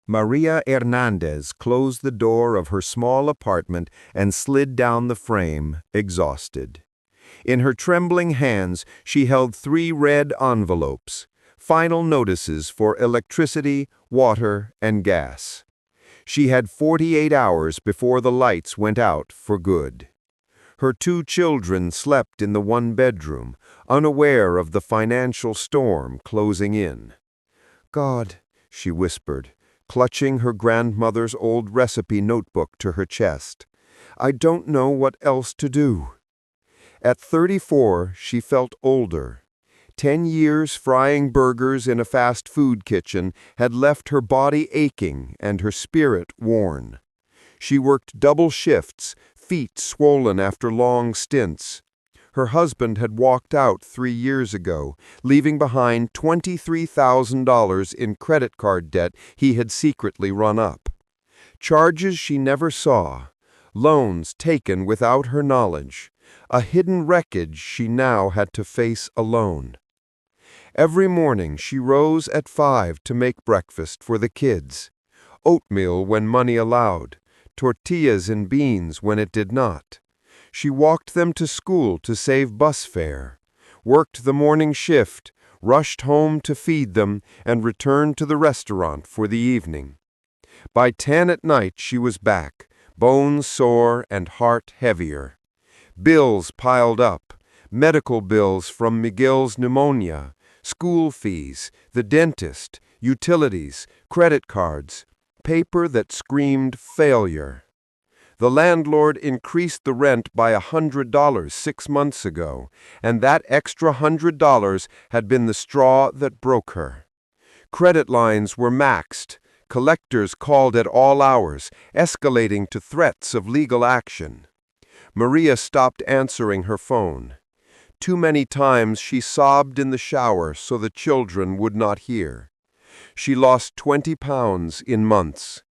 Maria Hernandez closed the door of her small apartment and slid down the frame, exhausted. In her trembling hands, she held 3 red envelopes, final notices for electricity, water, and gas. She had 48 hours before the lights went out for good. Her 2 children slept in the 1 bedroom, unaware of the financial storm closing in. "God," she whispered, clutching her grandmother's old recipe notebook to her chest, "I don't know what else to do." At 34, she felt older. 10 years frying burgers in a fast food kitchen had left her body aching and her spirit worn. She worked double shifts, feet swollen after long stints. Her husband had walked out 3 years ago, leaving behind $23,000 in credit card debt he had secretly run up. Charges she never saw, loans taken without her knowledge, a hidden wreckage she now had to face alone. Every morning she rose at 5 to make breakfast for the kids. Oatmeal when money allowed, tortillas and beans when it did not. She walked them to school to save bus fare, worked the morning shift, rushed home to feed them, and returned to the restaurant for the evening. By 10 at night she was back, bones sore and heart heavier. Bills piled up, medical bills from Miguel's pneumonia, school fees, the dentist, utilities, credit cards, paper that screamed failure. The landlord increased the rent by $100 6 months ago, and that extra $100 had been the straw that broke her. Credit lines were maxed, collectors called at all hours, escalating to threats of legal action. Maria stopped answering her phone. Too many times she sobbed in the shower so the children would not hear. She lost 20 pounds in months.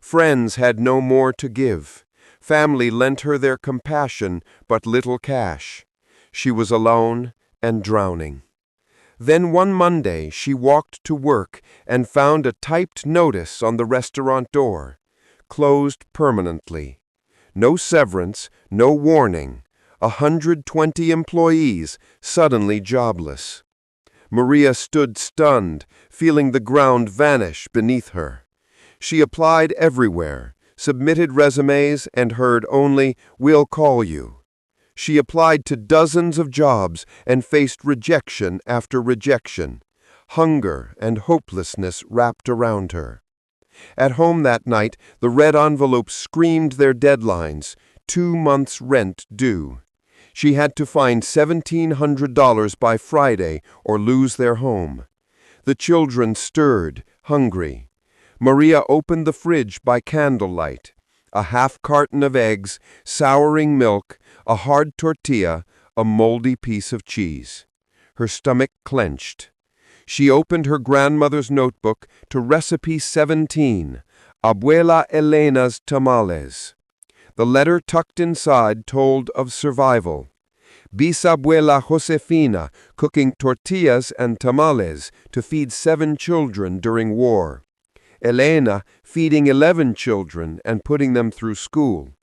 Friends had no more to give. Family lent her their compassion, but little cash. She was alone and drowning. Then one Monday she walked to work and found a typed notice on the restaurant door. Closed permanently. No severance, no warning. 120 employees suddenly jobless. Maria stood stunned, feeling the ground vanish beneath her. She applied everywhere, submitted resumes, and heard only, "We'll call you." She applied to dozens of jobs and faced rejection after rejection. Hunger and hopelessness wrapped around her. At home that night, the red envelopes screamed their deadlines, 2 months' rent due. She had to find $1,700 by Friday or lose their home. The children stirred, hungry. Maria opened the fridge by candlelight. A half carton of eggs, souring milk, a hard tortilla, a moldy piece of cheese. Her stomach clenched. She opened her grandmother's notebook to recipe 17, Abuela Elena's Tamales. The letter tucked inside told of survival. Bisabuela Josefina cooking tortillas and tamales to feed 7 children during war. Elena feeding 11 children and putting them through school.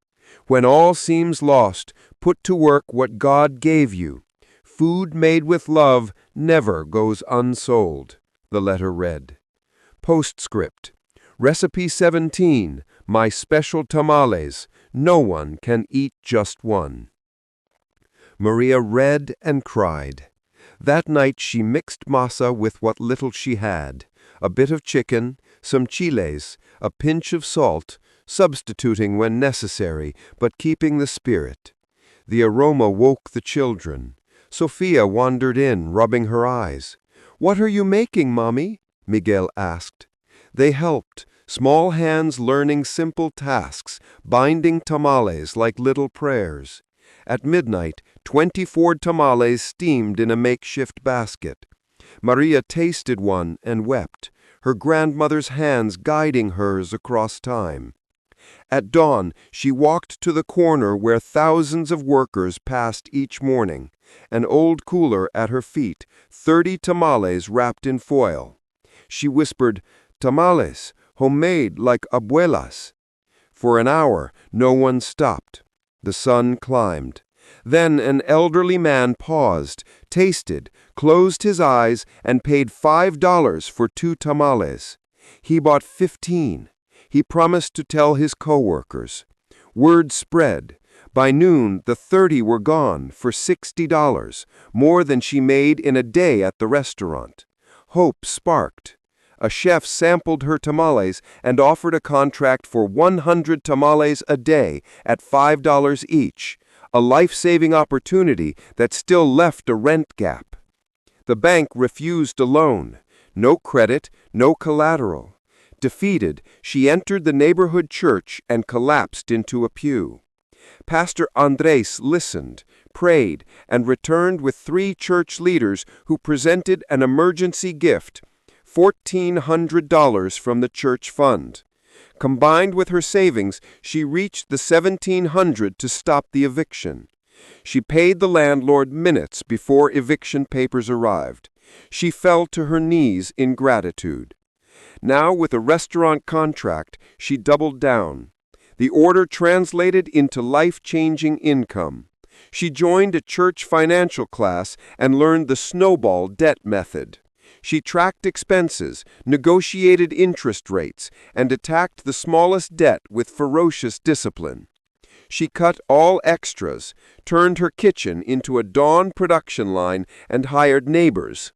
When all seems lost, put to work what God gave you. Food made with love never goes unsold, the letter read. Postscript. Recipe 17, my special tamales. No one can eat just one. Maria read and cried. That night she mixed masa with what little she had, a bit of chicken, some chiles, a pinch of salt, substituting when necessary, but keeping the spirit. The aroma woke the children. Sophia wandered in, rubbing her eyes. "What are you making, Mommy?" Miguel asked. They helped, small hands learning simple tasks, binding tamales like little prayers. At midnight, 24 tamales steamed in a makeshift basket. Maria tasted one and wept, her grandmother's hands guiding hers across time. At dawn, she walked to the corner where thousands of workers passed each morning, an old cooler at her feet, 30 tamales wrapped in foil. She whispered, "Tamales, homemade like abuelas. For an hour, no one stopped. The sun climbed. Then an elderly man paused, tasted, closed his eyes, and paid $5 for 2 tamales. He bought 15. He promised to tell his coworkers. Word spread. By noon, the 30 were gone for $60, more than she made in a day at the restaurant. Hope sparked. A chef sampled her tamales and offered a contract for 100 tamales a day at $5 each, a life-saving opportunity that still left a rent gap. The bank refused a loan. No credit, no collateral. Defeated, she entered the neighborhood church and collapsed into a pew. Pastor Andres listened, prayed, and returned with 3 church leaders who presented an emergency gift, $1,400 from the church fund. Combined with her savings, she reached the $1,700 to stop the eviction. She paid the landlord minutes before eviction papers arrived. She fell to her knees in gratitude. Now, with a restaurant contract, she doubled down. The order translated into life-changing income. She joined a church financial class and learned the snowball debt method. She tracked expenses, negotiated interest rates, and attacked the smallest debt with ferocious discipline. She cut all extras, turned her kitchen into a dawn production line, and hired neighbors.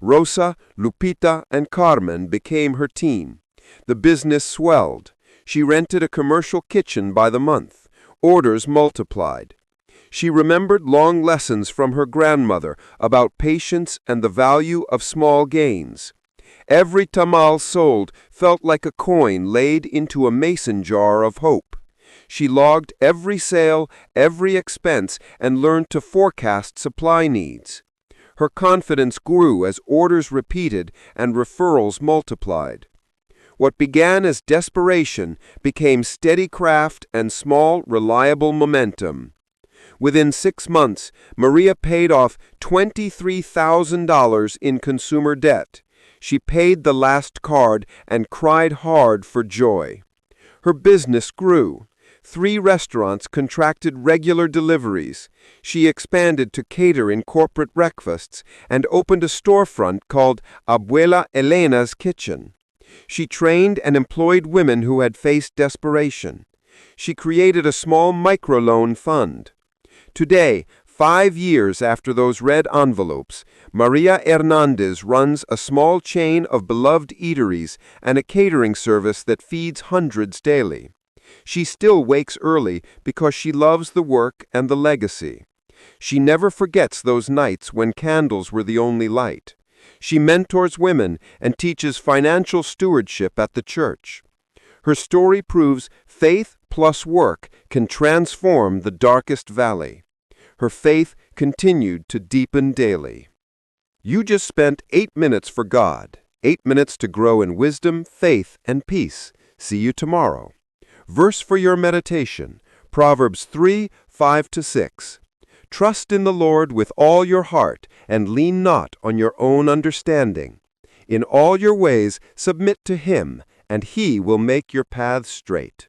Rosa, Lupita, and Carmen became her team. The business swelled. She rented a commercial kitchen by the month. Orders multiplied. She remembered long lessons from her grandmother about patience and the value of small gains. Every tamal sold felt like a coin laid into a mason jar of hope. She logged every sale, every expense, and learned to forecast supply needs. Her confidence grew as orders repeated and referrals multiplied. What began as desperation became steady craft and small, reliable momentum. Within 6 months, Maria paid off $23,000 in consumer debt. She paid the last card and cried hard for joy. Her business grew. 3 restaurants contracted regular deliveries. She expanded to cater in corporate breakfasts and opened a storefront called Abuela Elena's Kitchen. She trained and employed women who had faced desperation. She created a small microloan fund. Today, 5 years after those red envelopes, Maria Hernandez runs a small chain of beloved eateries and a catering service that feeds hundreds daily. She still wakes early because she loves the work and the legacy. She never forgets those nights when candles were the only light. She mentors women and teaches financial stewardship at the church. Her story proves faith plus work can transform the darkest valley. Her faith continued to deepen daily. You just spent 8 minutes for God, 8 minutes to grow in wisdom, faith, and peace. See you tomorrow. Verse for your meditation, Proverbs 3:5-6. Trust in the Lord with all your heart, and lean not on your own understanding. In all your ways submit to Him, and He will make your paths straight.